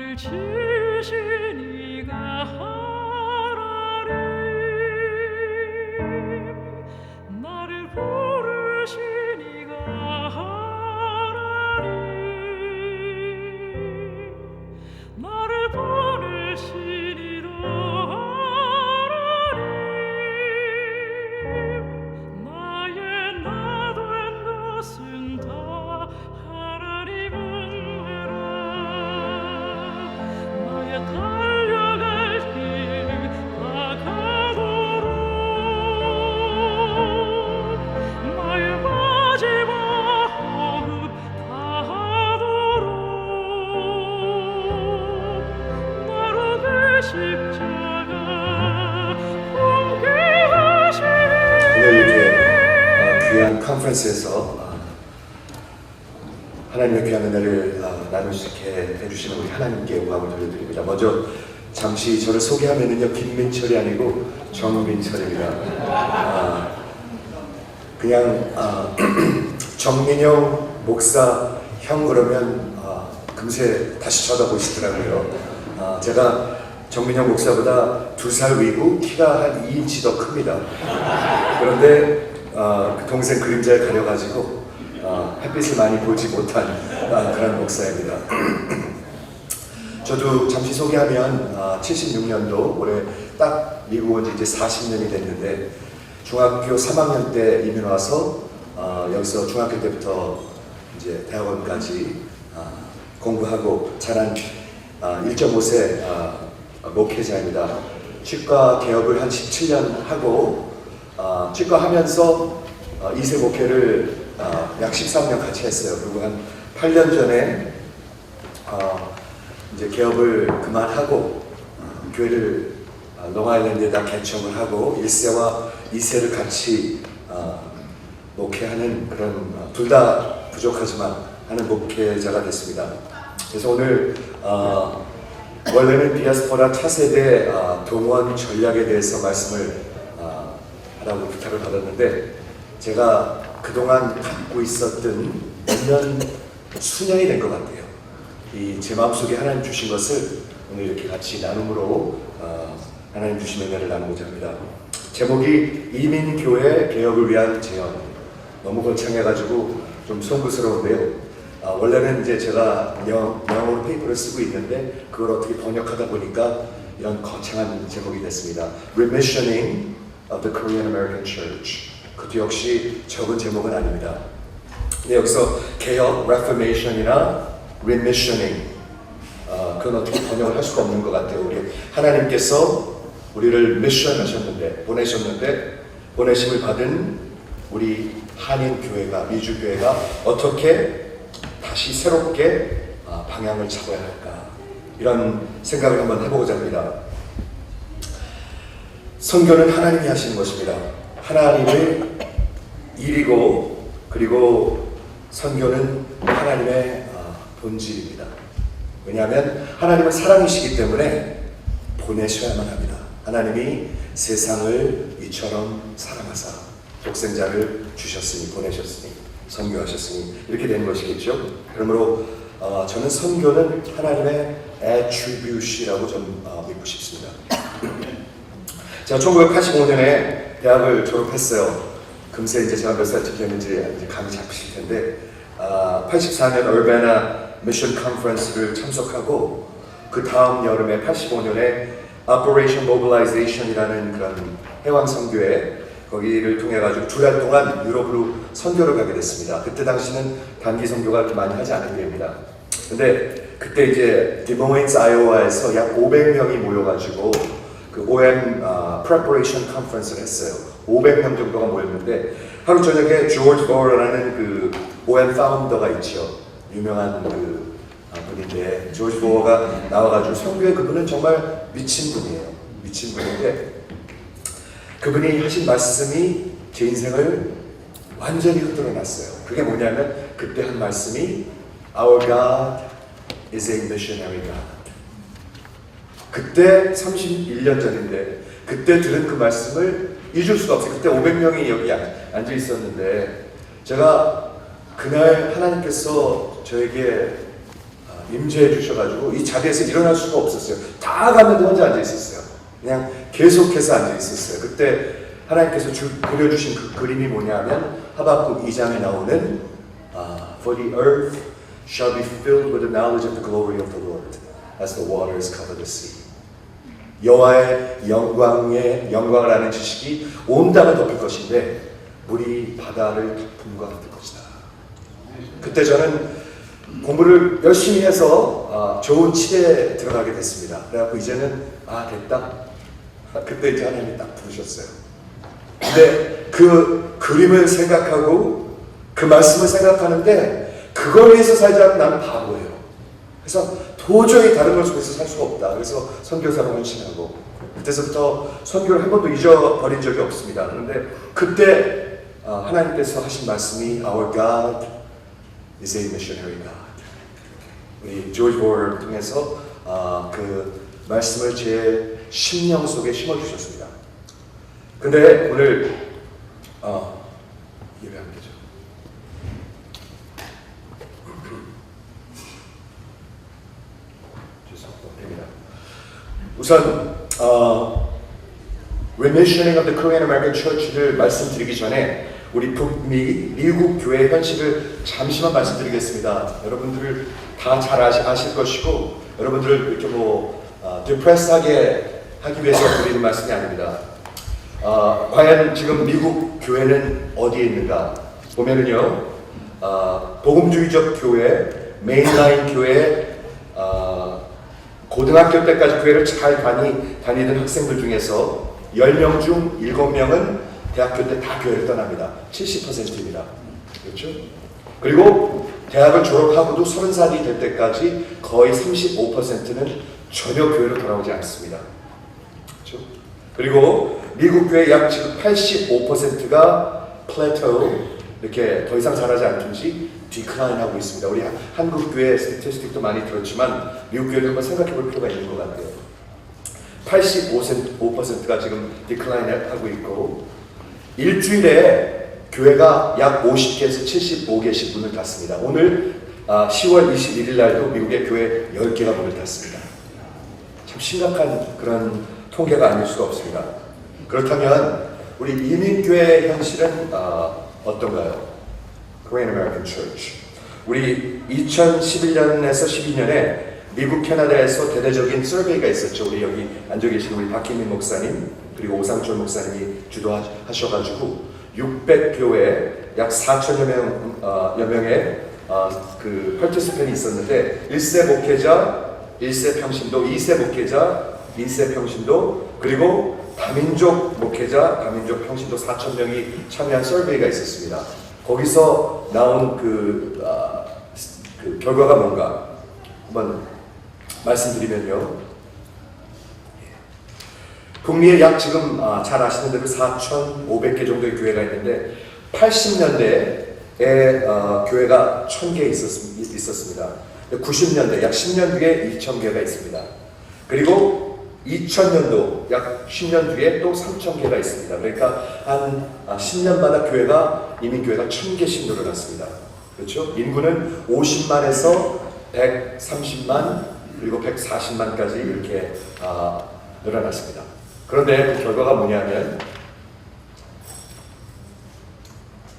나를 지으신 이가 하나님, 나를 부르신 이가 하나님, 나를 보내신 이도 하나님, 나의 나 된 것은 다 하나님 은혜라. 나의 달려갈 길 다가도록, 나의 마지막 호흡 다하도록 나로 내 십자가 함께 하시리. 오늘 이렇게 귀한 컨퍼런스에서 하나님의 귀한 은혜를 나눌 수 있게 해주시는 우리 하나님께 영광을 돌려드립니다. 먼저 잠시 저를 소개하면은요, 김민철이 아니고 정민철입니다. 그냥 정민영 목사 형 그러면 금세 다시 쳐다보시더라고요. 제가 정민영 목사보다 2살 위고 키가 한 2인치 더 큽니다. 그런데 그 동생 그림자에 가려가지고 햇빛을 많이 보지 못한 그런 목사입니다. 저도 잠시 소개하면 76년도 올해 딱 미국 온 지 이제 40년이 됐는데, 중학교 3학년 때 이민 와서 여기서 중학교 때부터 이제 대학원까지 공부하고 자란 1.5세 목회자입니다. 치과 개업을 한 17년 하고 치과 하면서 2세 목회를 약 13년 같이 했어요. 그리고 한 8년 전에 이제 개업을 그만하고 교회를 롱아일랜드에다 개척을 하고 1세와 2세를 같이 목회하는 그런 둘 다 부족하지만 하는 목회자가 됐습니다. 그래서 오늘 원래는 디아스포라 차세대 동원 전략에 대해서 말씀을 하라고 부탁을 받았는데, 제가 그동안 갖고 있었던 수년이 된 것 같아요. 제 마음속에 하나님 주신 것을 오늘 이렇게 같이 나눔으로 하나님 주신 은혜를 나누고자 합니다. 제목이 이민교회 개혁을 위한 제언. 너무 거창해가지고 좀 송구스러운데요. 원래는 이제 제가 영어로 페이퍼를 쓰고 있는데 그걸 어떻게 번역하다 보니까 이런 거창한 제목이 됐습니다. Remissioning of the Korean American Church. 그것도 역시 적은 제목은 아닙니다. 근데 여기서 개혁, Reformation이나 Remissioning, 그건 어떻게 번역을 할 수가 없는 것 같아요. 우리 하나님께서 우리를 미션하셨는데, 보내심을 받은 우리 한인 교회가, 미주 교회가 어떻게 다시 새롭게 방향을 잡아야 할까, 이런 생각을 한번 해보고자 합니다. 선교는 하나님이 하시는 것입니다. 하나님의 일이고, 그리고 선교는 하나님의 본질입니다. 왜냐하면 하나님은 사랑이시기 때문에 보내셔야만 합니다. 하나님이 세상을 이처럼 사랑하사 독생자를 주셨으니, 보내셨으니, 선교하셨으니 이렇게 되는 것이겠죠. 그러므로 저는 선교는 하나님의 attribute이라고 좀 믿고 싶습니다. 제가 1985년에 대학을 졸업했어요. 금세 이제 제가 몇 살쯤 됐는지 이제 감이 잡히실 텐데, 84년 얼베나 미션 컨퍼런스를 참석하고, 그 다음 여름에 85년에 Operation Mobilization이라는 그런 해왕 선교회, 거기를 통해 가지고 2달 동안 유럽으로 선교를 가게 됐습니다. 그때 당시는 단기 선교가 많이 하지 않은 때입니다. 근데 그때 이제 디모인스 아이오와에서 약 500명이 모여가지고 그 OM Preparation Conference를 했어요. 500명 정도가 모였는데, 하루 저녁에 조지 보어라는 그 OM 파운더가 있죠. 유명한 그 분인데, 조지 보어가 나와가지고 선교에, 그분은 정말 미친 분이에요. 미친 분인데, 그분이 하신 말씀이 제 인생을 완전히 흔들어 놨어요. 그게 뭐냐면, 그때 한 말씀이 Our God is a missionary God. 그때 31년 전인데 그때 들은 그 말씀을 잊을 수가 없어요. 그때 500명이 여기 앉아 있었는데, 제가 그날 하나님께서 저에게 임재해 주셔가지고 이 자리에서 일어날 수가 없었어요. 다 갔는데 혼자 앉아 있었어요. 그냥 계속해서 앉아 있었어요. 그때 하나님께서 그려주신 그 그림이 뭐냐면 하박국 2장에 나오는 For the earth shall be filled with the knowledge of the glory of the Lord as the waters cover the sea. 여호와의 영광을 아는 지식이 온 땅을 덮을 것인데 물이 바다를 덮음과 같을 것이다. 그때 저는 공부를 열심히 해서 좋은 치대에 들어가게 됐습니다. 그래갖고 이제는 됐다. 그때 이제 하나님이 딱 부르셨어요. 근데 그 그림을 생각하고 그 말씀을 생각하는데 그걸 위해서 살지 않으면 나는 바보예요. 그래서 도저히 다른 걸 속에서 살 수가 없다. 그래서 선교사로 헌신하고 그때서부터 선교를 한 번도 잊어버린 적이 없습니다. 그런데 그때 하나님께서 하신 말씀이 Our God is a missionary God. 우리 조지 보어를 통해서 그 말씀을 제 심령 속에 심어주셨습니다. 근데 오늘 예배하면 되죠. 죄송합니다. 우선 Remissioning of the Korean American Church를 말씀드리기 전에 우리 북미 미국 교회 현실을 잠시만 말씀드리겠습니다. 여러분들을 다 잘 아실 것이고 여러분들을 이렇게 디프레스하게 하기 위해서 드리는 말씀이 아닙니다. 과연 지금 미국 교회는 어디에 있는가 보면은요, 복음주의적 교회, 메인라인 교회, 고등학교 때까지 교회를 잘 다니던 학생들 중에서 10명 중 7명은 대학교 때 다 교회를 떠납니다. 70%입니다. 그렇죠? 그리고 대학을 졸업하고도 30살이 될 때까지 거의 35%는 전혀 교회로 돌아오지 않습니다. 그렇죠? 그리고 미국 교회 약 지금 85%가 플래토, 이렇게 더 이상 자라지 않든지 디클라인하고 있습니다. 우리 한국 교회 스태티스틱도 많이 들었지만 미국 교회를 한번 생각해 볼 필요가 있는 것 같아요. 85%가 지금 디클라인하고 있고 일주일에 교회가 약 50개에서 75개씩 문을 닫습니다. 오늘 10월 21일 날도 미국의 교회 10개가 문을 닫습니다. 참 심각한 그런 통계가 아닐 수가 없습니다. 그렇다면 우리 이민교회의 현실은 어떤가요? Korean American Church. 우리 2011년에서 12년에 미국 캐나다에서 대대적인 서베이가 있었죠. 우리 여기 앉아 계신 우리 박희민 목사님 그리고 오상철 목사님이 주도하셔가지고 600교회 약 4천여 명의 그 파티스펜이 있었는데 1세 목회자, 1세 평신도, 2세 목회자, 2세 평신도 그리고 다민족 목회자, 다민족 평신도 4,000명이 참여한 서베이가 있었습니다. 거기서 나온 그 결과가 뭔가 한번 말씀드리면요. 북미에 약 지금 잘 아시는 대로 4,500개 정도의 교회가 있는데 80년대에 교회가 1,000개 있었습니다. 90년대 약 10년 뒤에 2,000개가 있습니다. 그리고 2000년도 약 10년 뒤에 또 3,000개가 있습니다. 그러니까 한 10년마다 이민교회가 1,000개씩 늘어났습니다. 그렇죠? 인구는 50만에서 130만 그리고 140만까지 이렇게 늘어났습니다. 그런데 그 결과가 뭐냐면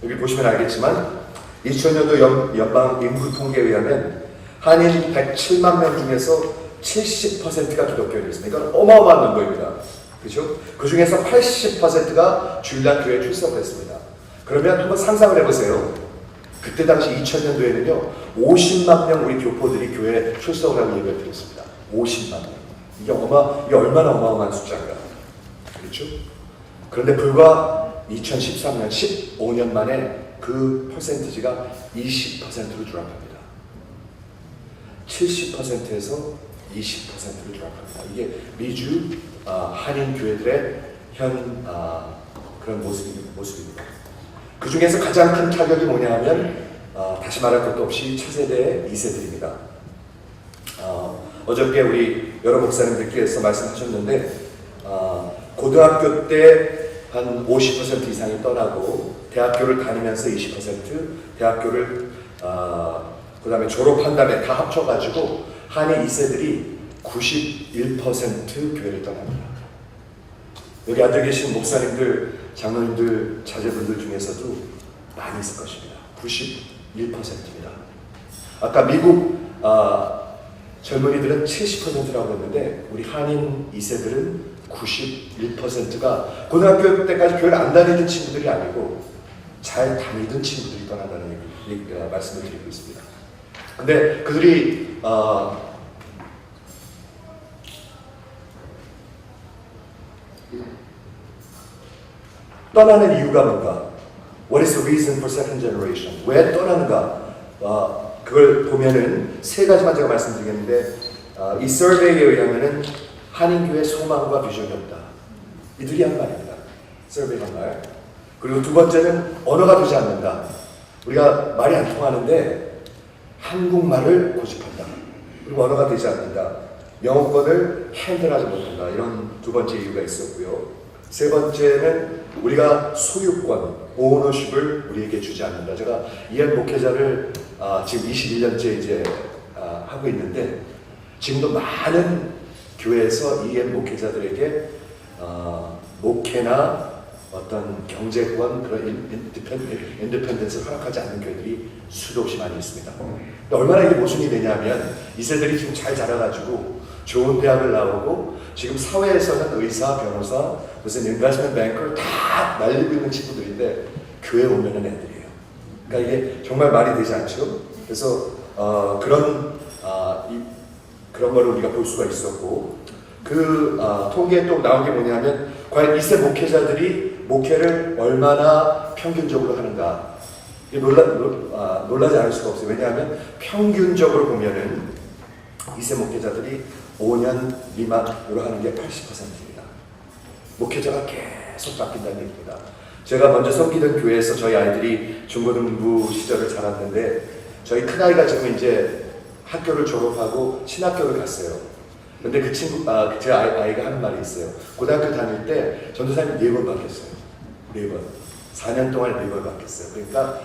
여기 보시면 알겠지만 2000년도 연방 인구 통계에 의하면 한인 107만 명 중에서 70%가 기독교인이었습니다. 이건 어마어마한 넘버입니다. 그렇죠? 그 중에서 80%가 주일날 교회에 출석을 했습니다. 그러면 한번 상상을 해보세요. 그때 당시 2000년도에는요 50만 명 우리 교포들이 교회에 출석을 하고 예배를 드렸습니다. 50만 명. 이게 얼마나 어마어마한 숫자인가. 그렇죠? 그런데 불과 2013년 15년 만에 그 퍼센티지가 20%로 줄어갑니다. 70%에서 20%로 줄어갑니다. 이게 미주 한인 교회들의 그런 모습입니다. 그 중에서 가장 큰 타격이 뭐냐 하면 다시 말할 것도 없이 차세대 2세들입니다. 어저께 우리 여러 목사님들께서 말씀하셨는데 고등학교 때 한 50% 이상이 떠나고 대학교를 다니면서 20%, 대학교를 그 다음에 졸업한 다음에 다 합쳐가지고 한인 2세들이 91% 교회를 떠납니다. 여기 앉아 계신 목사님들, 장로님들, 자제분들 중에서도 많이 있을 것입니다. 91%입니다. 아까 미국 젊은이들은 70%라고 했는데 우리 한인 2세들은 91%가 고등학교 때까지 교회를 안 다니던 친구들이 아니고 잘 다니던 친구들이 떠난다는 말씀을 드리고 있습니다. 근데 그들이 떠나는 이유가 뭔가? What is the reason for second generation? 왜 떠나는가? 그걸 보면은 세 가지만 제가 말씀드리겠는데 이 서베이에 의하면은 한인교회 소망과 비전이 없다. 이들이 한 말입니다. 서베이 한 말. 그리고 두 번째는 언어가 되지 않는다. 우리가 말이 안 통하는데 한국말을 고집한다. 그리고 언어가 되지 않는다. 영어권을 핸들하지 못한다. 이런 두 번째 이유가 있었고요. 세 번째는 우리가 소유권, 오너십을 우리에게 주지 않는다. 제가 이한 목회자를 지금 21년째 이제 하고 있는데 지금도 많은 교회에서 이한 목회자들에게 목회나 어떤 경제권, 그런 인디펜던스를 허락하지 않는 교회들이 수도 없이 많이 있습니다. 얼마나 이게 모순이 되냐면 이세들이 지금 잘 자라가지고 좋은 대학을 나오고 지금 사회에서는 의사, 변호사, 무슨 인베스트먼트 뱅커를 다 날리고 있는 친구들인데 교회에 오면은 애들이에요. 그러니까 이게 정말 말이 되지 않죠. 그래서 그런 걸 우리가 볼 수가 있었고 그 통계에 또 나온 게 뭐냐면 과연 2세 목회자들이 목회를 얼마나 평균적으로 하는가. 놀라지 않을 수가 없어요. 왜냐하면 평균적으로 보면은 2세 목회자들이 5년 미만으로 하는 게 80%입니다. 목회자가 계속 바뀐다는 얘기입니다. 제가 먼저 섬기던 교회에서 저희 아이들이 중고등부 시절을 자랐는데 저희 큰아이가 지금 이제 학교를 졸업하고 신학교를 갔어요. 근데 그 친구, 제 아이가 하는 말이 있어요. 고등학교 다닐 때 전도사님이 4번 바뀌었어요. 4번. 4년 동안 4번 바뀌었어요. 그러니까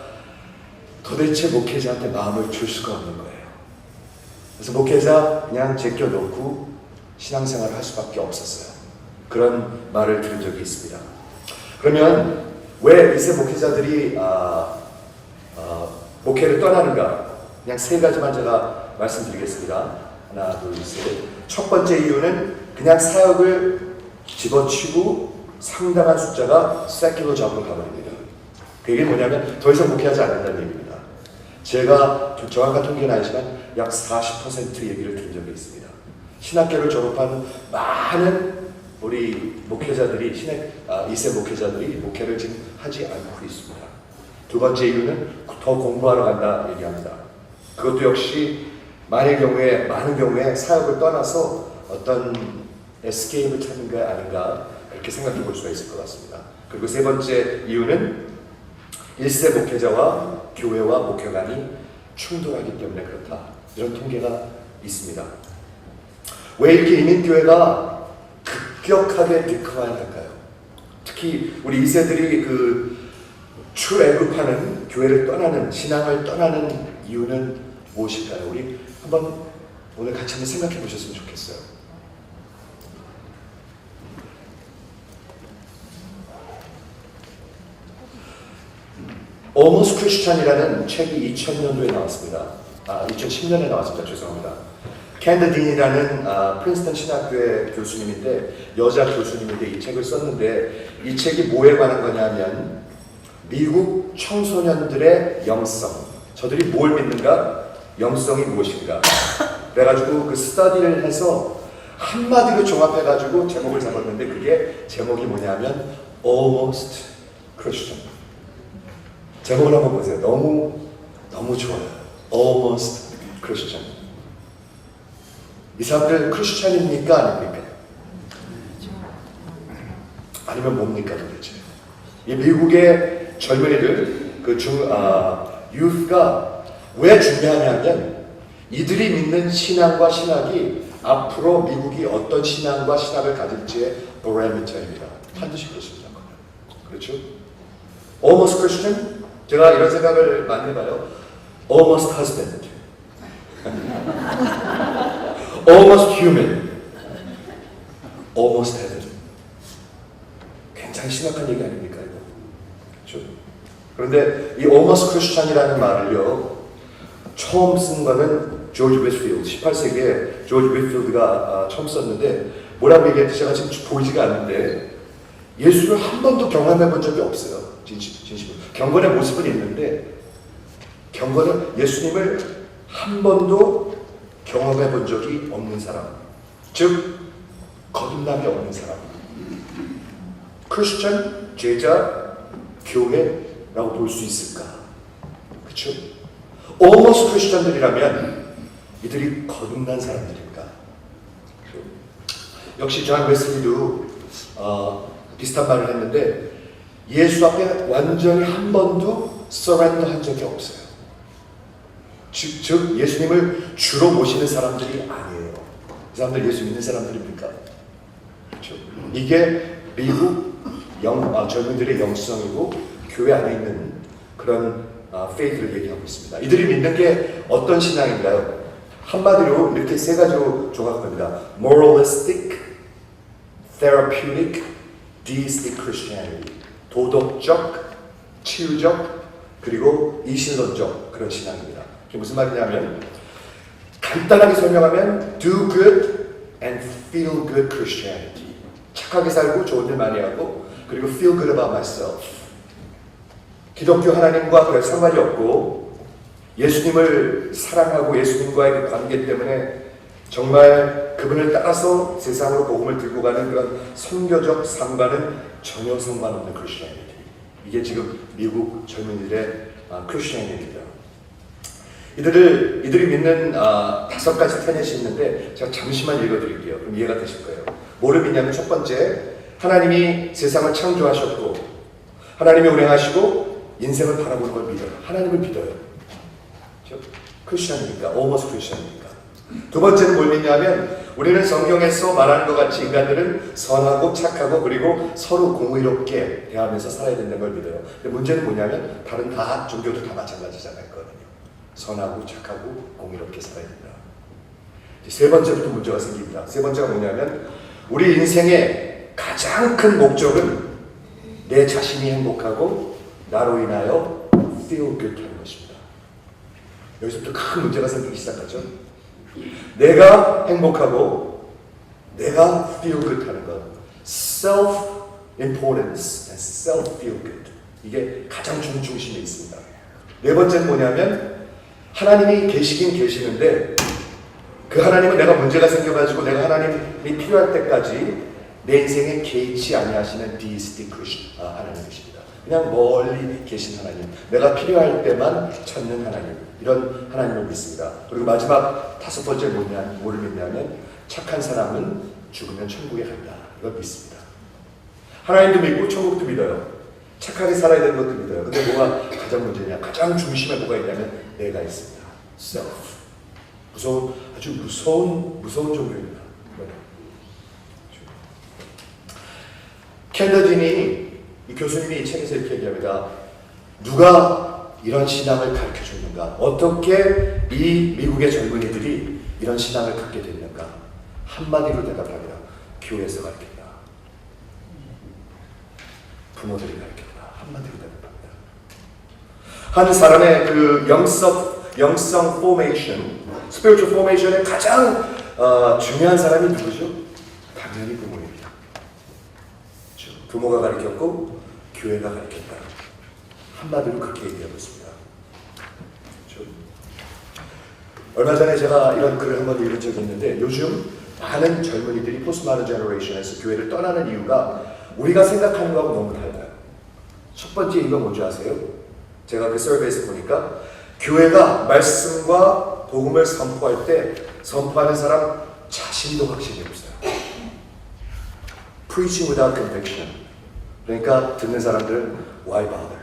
도대체 목회자한테 마음을 줄 수가 없는 거예요. 그래서 목회자 그냥 제껴놓고 신앙생활을 할 수밖에 없었어요. 그런 말을 들은 적이 있습니다. 그러면 왜 2세 목회자들이 목회를 떠나는가? 그냥 세 가지만 제가 말씀드리겠습니다. 하나, 둘, 셋. 첫 번째 이유는 그냥 사역을 집어치고 상당한 숫자가 세큘러 잡으로 가버립니다. 그게 뭐냐면 더 이상 목회하지 않는다는 얘기입니다. 제가 정확한 통계는 아니지만 약 40% 얘기를 들은 적이 있습니다. 신학교를 졸업한 많은 우리 목회자들이 2세 목회자들이 목회를 지금 하지 않고 있습니다. 두 번째 이유는 더 공부하러 간다 얘기합니다. 그것도 역시 많은 경우에 사역을 떠나서 어떤 에스케이프를 찾는 게 아닌가 그렇게 생각해 볼 수가 있을 것 같습니다. 그리고 세 번째 이유는 1세 목회자와 교회와 목회관이 충돌하기 때문에 그렇다. 이런 통계가 있습니다. 왜 이렇게 이민교회가 급격하게 디클라인할까요? 특히 우리 2세들이 그 출애굽하는 교회를 떠나는 신앙을 떠나는 이유는 무엇일까요? 우리 한번 오늘 같이 한번 생각해 보셨으면 좋겠어요. Almost Christian이라는 책이 2000년도에 나왔습니다. 2010년에 나왔습니다. 죄송합니다. 캔드 딘이라는 프린스턴 신학교의 교수님인데 여자 교수님인데 이 책을 썼는데 이 책이 뭐에 관한 거냐면 미국 청소년들의 영성, 저들이 뭘 믿는가? 영성이 무엇인가? 그래가지고 그 스터디를 해서 한마디로 종합해가지고 제목을 잡았는데 그게 제목이 뭐냐면 Almost Christian. 제목을 한번 보세요. 너무 좋아요. Almost Christian. 이 사람들 크리스찬입니까? 아닙니까? 아니면 뭡니까 도대체? 이 미국의 젊은이들, youth가 왜 중요하냐면 이들이 믿는 신앙과 신학이 앞으로 미국이 어떤 신앙과 신학을 가질지의 바로미터입니다. 반드시 그렇습니다. 그렇죠? Almost Christian? 제가 이런 생각을 많이 해봐요. Almost husband. almost human, almost heaven. 굉장히 심각한 얘기 아닙니까 이거? 그렇죠? 그런데 이 almost Christian이라는 말을요 처음 쓴 거는 조지 휘트필드, 18세기에 조지 휘트필드가 처음 썼는데 뭐라고 얘기했지 제가 지금 보이지가 않는데 예수를 한 번도 경험해 본 적이 없어요. 진심으로. 경건의 모습은 있는데 경건은 예수님을 한 번도 경험해 본 적이 없는 사람, 즉 거듭남이 없는 사람. 크리스천, 제자, 교회라고 볼 수 있을까? 그렇죠? almost 크리스천들이라면 이들이 거듭난 사람들입니다. 역시 존 웨슬리도 비슷한 말을 했는데 예수 앞에 완전히 한 번도 서렌더 한 적이 없어요. 즉 예수님을 주로 모시는 사람들이 아니에요. 이 사람들 예수 믿는 사람들입니까? 그렇죠? 이게 미국 젊은이들의 영성이고 교회 안에 있는 그런 페이트를 얘기하고 있습니다. 이들이 믿는 게 어떤 신앙인가요? 한마디로 이렇게 세 가지로 조각합니다. Moralistic, Therapeutic, Deistic Christianity. 도덕적, 치유적, 그리고 이신론적 그런 신앙입니다. 이게 무슨 말이냐면 간단하게 설명하면 Do good and feel good Christianity. 착하게 살고 좋은 일 많이 하고 그리고 feel good about myself. 기독교 하나님과 별 상관이 없고 예수님을 사랑하고 예수님과의 그 관계 때문에 정말 그분을 따라서 세상으로 복음을 들고 가는 그런 선교적 삶과는 전혀 상관없는 크리스천이티. 이게 지금 미국 젊은이들의 크리스천입니다. 이들이 믿는 5가지 테넷이 있는데 제가 잠시만 읽어드릴게요. 그럼 이해가 되실 거예요. 뭐를 믿냐면 첫 번째, 하나님이 세상을 창조하셨고 하나님이 운행하시고 인생을 바라보는 걸 믿어요. 하나님을 믿어요. 크리스천이니까, almost 크리스천이니까. 두 번째는 뭘 믿냐면 우리는 성경에서 말하는 것 같이 인간들은 선하고 착하고 그리고 서로 공의롭게 대하면서 살아야 된다는 걸 믿어요. 근데 문제는 뭐냐면 다른 종교도 다 마찬가지잖아요. 선하고 착하고 공의롭게 살아야 된다. 세 번째부터 문제가 생깁니다. 세 번째가 뭐냐면 우리 인생의 가장 큰 목적은 내 자신이 행복하고 나로 인하여 feel good 하는 것입니다. 여기서부터 큰 문제가 생기기 시작하죠. 내가 행복하고 내가 feel good 하는 것, self-importance and self-feel good. 이게 가장 중심에 있습니다. 네 번째는 뭐냐면 하나님이 계시긴 계시는데 그 하나님은 내가 문제가 생겨가지고 내가 하나님이 필요할 때까지 내 인생에 개의치 아니하시는 deistic 하나님이십니다. 그냥 멀리 계신 하나님, 내가 필요할 때만 찾는 하나님, 이런 하나님을 믿습니다. 그리고 마지막 5번째 뭐를 믿냐면 착한 사람은 죽으면 천국에 간다. 이걸 믿습니다. 하나님도 믿고 천국도 믿어요. 착하게 살아야 되는 것도 믿어요. 근데 뭐가 가장 문제냐? 가장 중심에 뭐가 있냐면 내가 있습니다. self. 아주 무서운 종교입니다. 켄더딘이 이 교수님이 이 책에서 이렇게 얘기합니다. 누가 이런 신앙을 가르쳐 줬는가? 어떻게 이 미국의 젊은이들이 이런 신앙을 갖게 됐는가? 한마디로 대답합니다. 교회에서 가르쳤다. 부모들이 가르쳤다. 한마디로 대답합니다. 한 사람의 그 영성 포메이션, 스피리추얼 포메이션의 가장 중요한 사람이 누구죠? 당연히 부모입니다. 부모가 가르쳤고 교회가 가르쳤다. 한마디로 그렇게 얘기하고 있습니다. 얼마 전에 제가 이런 글을 한번 읽은 적이 있는데 요즘 많은 젊은이들이 포스트모던 제너레이션에서 교회를 떠나는 이유가 우리가 생각하는 거하고 너무 달라요. 첫 번째 이유가 뭔지 아세요? 제가 그 서베이에서 보니까 교회가 말씀과 복음을 선포할 때 선포하는 사람 자신도 확신이 없어요. Preaching without conviction. 그러니까 듣는 사람들은 why bother?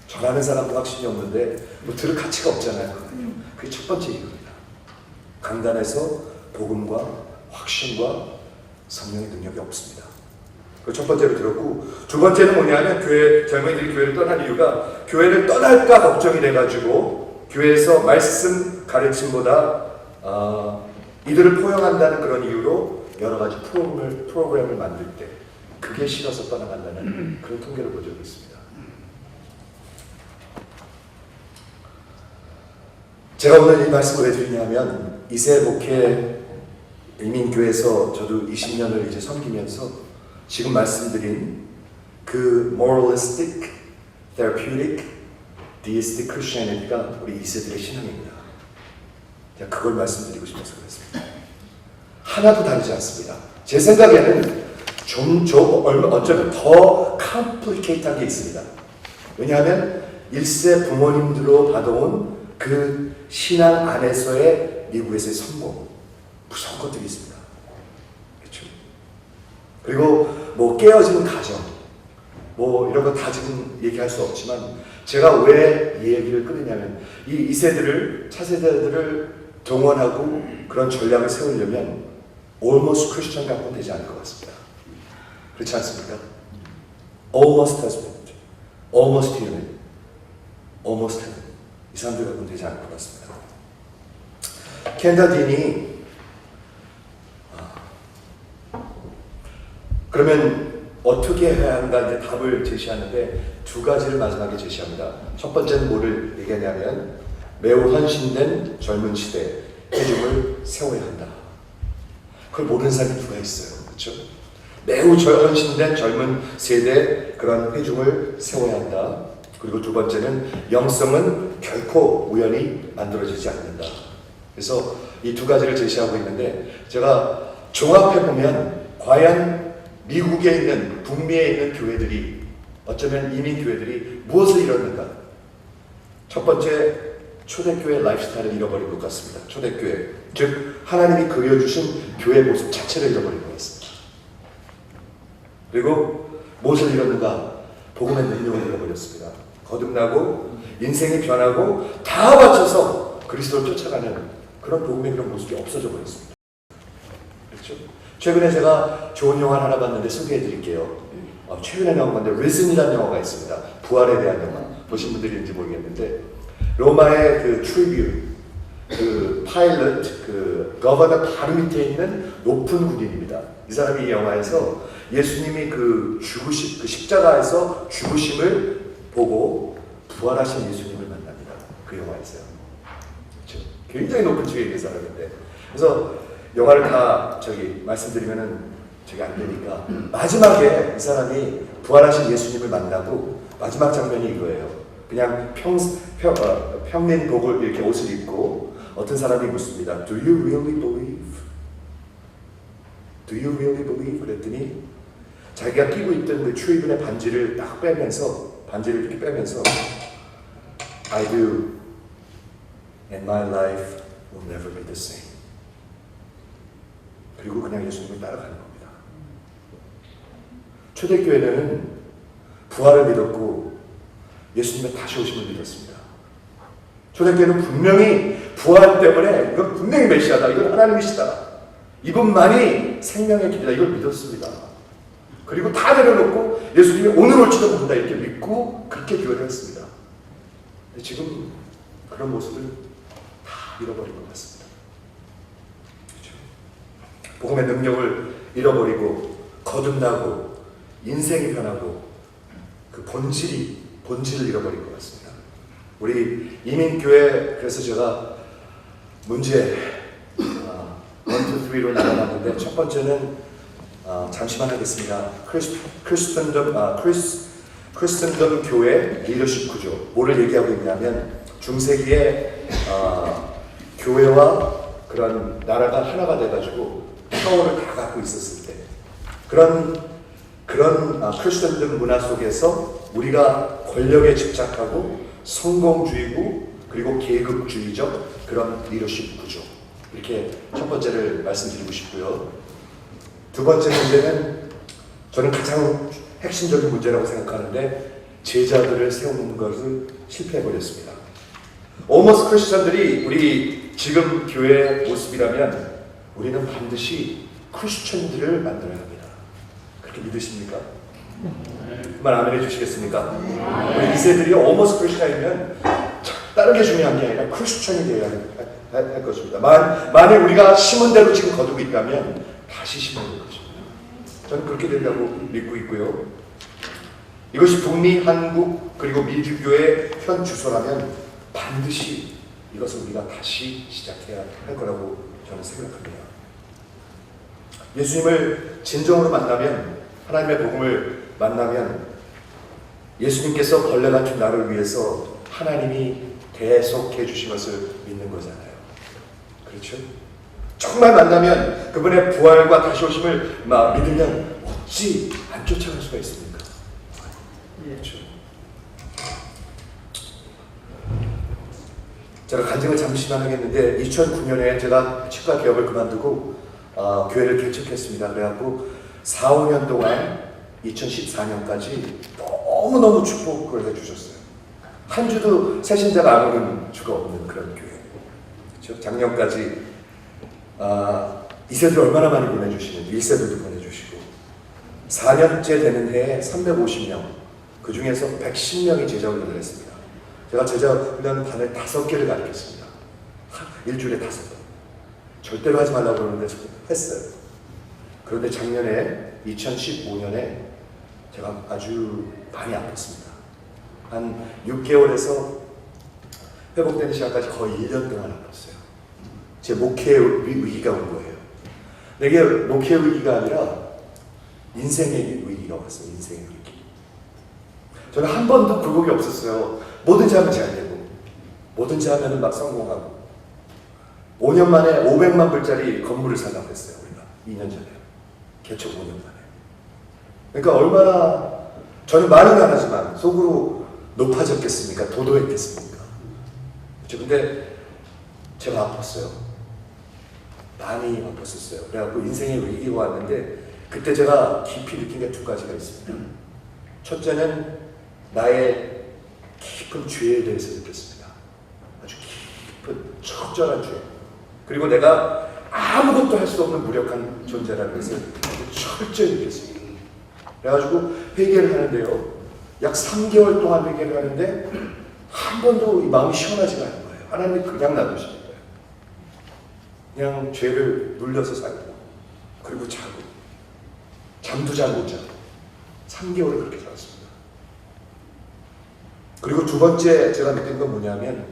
전하는 사람도 확신이 없는데 뭐 들을 가치가 없잖아요. 그게 첫 번째 이유입니다. 강단에서 복음과 확신과 성령의 능력이 없습니다. 그 첫 번째로 들었고 두 번째는 뭐냐면 젊은이들이 교회를 떠날 이유가 교회를 떠날까 걱정이 돼가지고 교회에서 말씀 가르침보다 이들을 포용한다는 그런 이유로 여러 가지 프로그램을 만들 때 그게 싫어서 떠나간다는 그런 통계를 본 적이 있습니다. 제가 오늘 이 말씀을 왜 드리냐면 이세 목회 이민교회에서 저도 20년을 이제 섬기면서 지금 말씀드린 그 moralistic, therapeutic, deistic Christianity가 우리 2세들의 신앙입니다. 제가 그걸 말씀드리고 싶어서 그랬습니다. 하나도 다르지 않습니다. 제 생각에는 어쩌면 더 complicate한 게 있습니다. 왜냐하면 1세 부모님들로 받아온 그 신앙 안에서의 미국에서의 성공, 무서운 것들이 있습니다. 그렇죠? 그리고 뭐 깨어진 가정, 뭐 이런 거 다 지금 얘기할 수 없지만 제가 왜 이 얘기를 끊느냐면 이 2세들을 차세대들을 동원하고 그런 전략을 세우려면 almost Christian 갖고는 되지 않을 것 같습니다. 그렇지 않습니까? Almost husband, almost human, almost heaven. 이 사람들 갖고는 되지 않을 것 같습니다. 켄다 딘이 그러면 어떻게 해야 하는가 이제 답을 제시하는데 두 가지를 마지막에 제시합니다. 첫 번째는 뭐를 얘기하냐면 매우 헌신된 젊은 시대 회중을 세워야 한다. 그걸 모르는 사람이 누가 있어요. 그렇죠? 매우 헌신된 젊은 세대 그런 회중을 세워야 한다. 그리고 두 번째는 영성은 결코 우연히 만들어지지 않는다. 그래서 이 두 가지를 제시하고 있는데 제가 종합해보면 과연 미국에 있는 북미에 있는 교회들이 어쩌면 이민 교회들이 무엇을 이뤘는가? 첫 번째 초대교회 라이프스타일을 잃어버린 것 같습니다. 초대교회 즉 하나님이 그려주신 교회 모습 자체를 잃어버린 것 같습니다. 그리고 무엇을 잃었는가? 복음의 능력을 잃어버렸습니다. 거듭나고 인생이 변하고 다 바쳐서 그리스도를 쫓아가는 그런 복음의 그런 모습이 없어져 버렸습니다. 그렇죠? 최근에 제가 좋은 영화를 하나 봤는데 소개해 드릴게요. 최근에 나온 건데 리즌이라는 영화가 있습니다. 부활에 대한 영화. 보신 분들이 있는지 모르겠는데 로마의 그 트리뷰, 그 파일럿, 그 거버너 바로 밑에 있는 높은 군인입니다. 이 사람이 이 영화에서 예수님이 그 죽으심, 그 십자가에서 죽으심을 보고 부활하신 예수님을 만납니다. 그 영화에서요. 그렇죠? 굉장히 높은 지위에 있는 사람인데. 그래서 영화를 다 말씀드리면은 안 되니까 마지막에 이 사람이 부활하신 예수님을 만나고 마지막 장면이 이거예요. 그냥 평민복을 이렇게 옷을 입고 어떤 사람이 묻습니다. Do you really believe? Do you really believe? 그랬더니 자기가 끼고 있던 그 트리븐의 반지를 딱 빼면서 반지를 이렇게 빼면서 I do and my life will never be the same. 그리고 그냥 예수님을 따라가는 겁니다. 초대교회는 부활을 믿었고 예수님의 다시 오심을 믿었습니다. 초대교회는 분명히 부활 때문에 이건 분명히 메시아다. 이건 하나님이시다. 이분만이 생명의 길이다. 이걸 믿었습니다. 그리고 다 내려놓고 예수님이 오늘 올지도 모른다. 이렇게 믿고 그렇게 교회를 했습니다. 근데 지금 그런 모습을 다 잃어버린 것 같습니다. 그렇죠? 복음의 능력을 잃어버리고 거듭나고 인생이 변하고 그 본질을 잃어버린 것 같습니다. 우리 이민교회 그래서 제가 문제 1, 2, 3로 나눠놨는데 첫 번째는 잠시만 하겠습니다. 크리스천덤 교회 리더십 구조. 뭐를 얘기하고 있냐면 중세기에 교회와 그런 나라가 하나가 돼가지고 파워를 다 갖고 있었을 때 그런 크리스천덤 문화 속에서 우리가 권력에 집착하고 성공주의고 그리고 계급주의적 그런 리더십 구조. 이렇게 첫 번째를 말씀드리고 싶고요. 두 번째 문제는 저는 가장 핵심적인 문제라고 생각하는데 제자들을 세우는 것을 실패해버렸습니다. 오머스 크리스천들이 우리 지금 교회의 모습이라면 우리는 반드시 크리스천들을 만들어야 합니다. 그렇게 믿으십니까? 말 아멘 해주시겠습니까? 우리 2세들이 오머스 크리스천이면 다른 게 중요한 게 아니라 크리스천이 되어야 할 것입니다. 만일 우리가 심은 대로 지금 거두고 있다면 다시 심어야 될 것입니다. 저는 그렇게 되리라고 믿고 있고요. 이것이 북미, 한국, 그리고 미주교의 현 주소라면 반드시 이것을 우리가 다시 시작해야 할 거라고 저는 생각합니다. 예수님을 진정으로 만나면, 하나님의 복음을 만나면 예수님께서 벌레 같은 나를 위해서 하나님이 대속해 주신 것을 믿는 거잖아요. 그렇죠? 정말 만나면 그분의 부활과 다시 오심을 믿으면 어찌 안 쫓아갈 수가 있습니까? 그렇죠? 제가 간증을 잠시만 하겠는데 2009년에 제가 치과 개업을 그만두고 교회를 개척했습니다. 그래갖고 4, 5년 동안 2014년까지 너무너무 축복을 해주셨어요. 한 주도 새신자가 안 오는 주가 없는 그런 교회. 그렇죠? 작년까지 2세들 얼마나 많이 보내주시는지 1세들도 보내주시고 4년째 되는 해에 350명, 그 중에서 110명이 제자훈련을 했습니다. 제가 제자훈련 반을 5개를 가르쳤습니다. 일주일에 5번. 절대로 하지 말라고 그러는데 했어요. 그런데 작년에 2015년에 제가 아주 많이 아팠습니다. 한 6개월에서 회복되는 시간까지 거의 1년 동안 아팠어요. 제 목회 위기가 온 거예요. 이게 목회 위기가 아니라 인생의 위기가 왔어요. 인생의 위기. 저는 한 번도 굴곡이 없었어요. 뭐든지 하면 잘 되고 뭐든지 하면 막 성공하고 5년 만에 500만 불짜리 건물을 살라고 했어요. 우리가 2년 전에. 개척 5년 만에. 그러니까 얼마나 저는 말은 안 하지만 속으로 높아졌겠습니까? 도도했겠습니까? 그렇죠? 근데 제가 아팠어요. 많이 아팠었어요. 그래갖고 인생의 위기가 왔는데 그때 제가 깊이 느낀 게 2가지가 있습니다. 첫째는 나의 깊은 죄에 대해서 느꼈습니다. 아주 깊은 적절한 죄. 그리고 내가 아무것도 할 수 없는 무력한 존재라는 것을 철저히 느꼈습니다. 그래가지고 회개를 하는데요. 약 3개월 동안 회개를 하는데 한 번도 이 마음이 시원하지가 않은 거예요. 하나님이 그냥 놔두시는 거예요. 그냥 죄를 눌려서 살고 그리고 자고 잠도 잘 못 자고 3개월을 그렇게 살았습니다. 그리고 2번째 제가 느낀 건 뭐냐면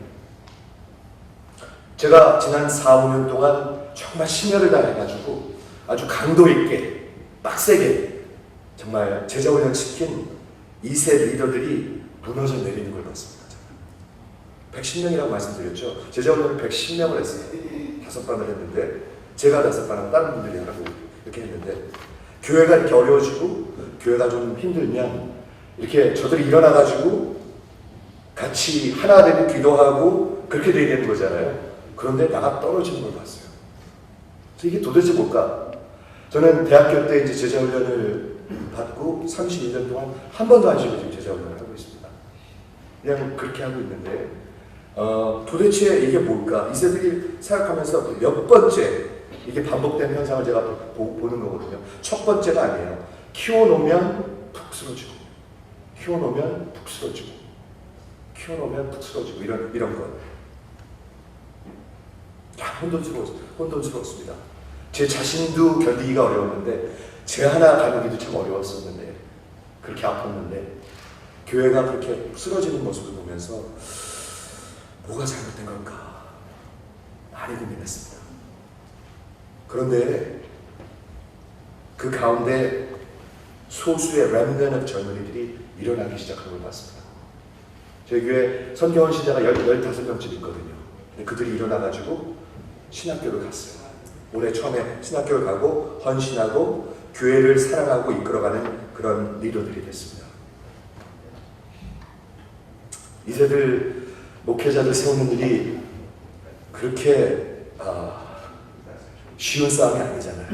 제가 지난 4, 5년 동안 정말 심혈을 다해가지고 아주 강도 있게 빡세게 정말 제자훈련 시킨 2세 리더들이 무너져 내리는 걸 봤습니다. 110명이라고 말씀드렸죠. 제자훈련을 110명을 했어요. 5번을 했는데 제가 5번하고 다른 분들이 하라고 이렇게 했는데 교회가 이렇게 어려워지고 교회가 좀 힘들면 이렇게 저들이 일어나가지고 같이 하나 되고 기도하고 그렇게 돼야 되는 거잖아요. 그런데 나가 떨어지는 걸 봤어요. 그래서 이게 도대체 뭘까? 저는 대학교 때 이제 제자훈련을 받고 31년 동안 한 번도 안 쉬고 지금 제자훈련을 하고 있습니다. 그냥 그렇게 하고 있는데 도대체 이게 뭘까? 이세들이 생각하면서 몇 번째 이게 반복되는 현상을 제가 보는 거거든요. 첫 번째가 아니에요. 키워놓으면 푹 쓰러지고 키워놓으면 푹 쓰러지고 키워놓으면 푹 쓰러지고 이런 것. 혼돈스러웠습니다. 제 자신도 견디기가 어려웠는데 제 하나 다루기도 참 어려웠었는데 그렇게 아팠는데 교회가 그렇게 쓰러지는 모습을 보면서 뭐가 잘못된 걸까 많이 고민했습니다. 그런데 그 가운데 소수의 렘넌트 젊은이들이 일어나기 시작한 걸 봤습니다. 저희 교회 선교원 신자가 15명쯤 있거든요. 그들이 일어나가지고 신학교를 갔어요. 올해 처음에 신학교를 가고 헌신하고 교회를 사랑하고 이끌어가는 그런 리더들이 됐습니다. 이세들 목회자들 세우는 일이 그렇게 쉬운 싸움이 아니잖아요.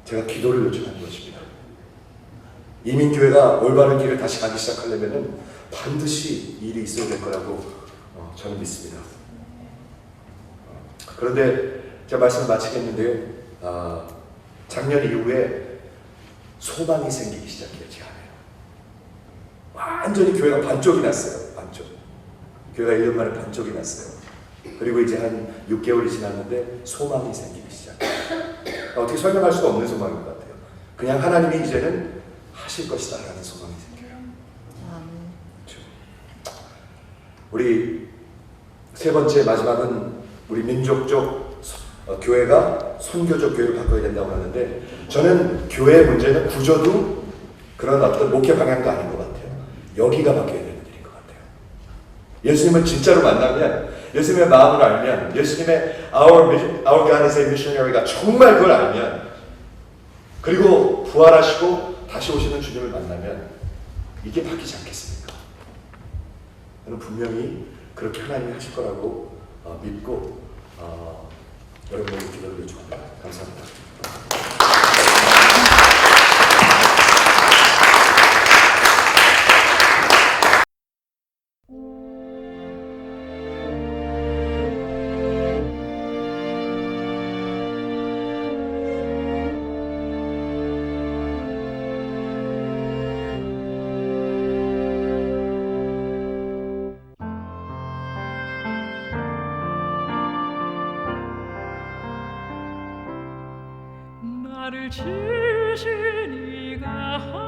제가 기도를 요청하는 것입니다. 이민교회가 올바른 길을 다시 가기 시작하려면 반드시 일이 있어야 될 거라고 저는 믿습니다. 그런데 제가 말씀을 마치겠는데요. 작년 이후에 소망이 생기기 시작해요. 제 안에 완전히 교회가 반쪽이 났어요. 반쪽. 교회가 1년 만에 반쪽이 났어요. 그리고 이제 한 6개월이 지났는데 소망이 생기기 시작해요. 어떻게 설명할 수가 없는 소망인 것 같아요. 그냥 하나님이 이제는 하실 것이다 라는 소망이 생겨요. 그렇죠. 우리 세 번째 마지막은 우리 민족적 교회가 선교적 교회로 바꿔야 된다고 하는데, 저는 교회의 문제는 구조도 그런 어떤 목회 방향도 아닌 것 같아요. 여기가 바뀌어야 되는 일인 것 같아요. 예수님을 진짜로 만나면, 예수님의 마음을 알면, 예수님의 Our God is a missionary가 정말 그걸 알면, 그리고 부활하시고 다시 오시는 주님을 만나면 이게 바뀌지 않겠습니까? 저는 분명히 그렇게 하나님이 하실 거라고 믿고 여러분의 기도를 요청합니다. 감사합니다. 나를 지으신 이가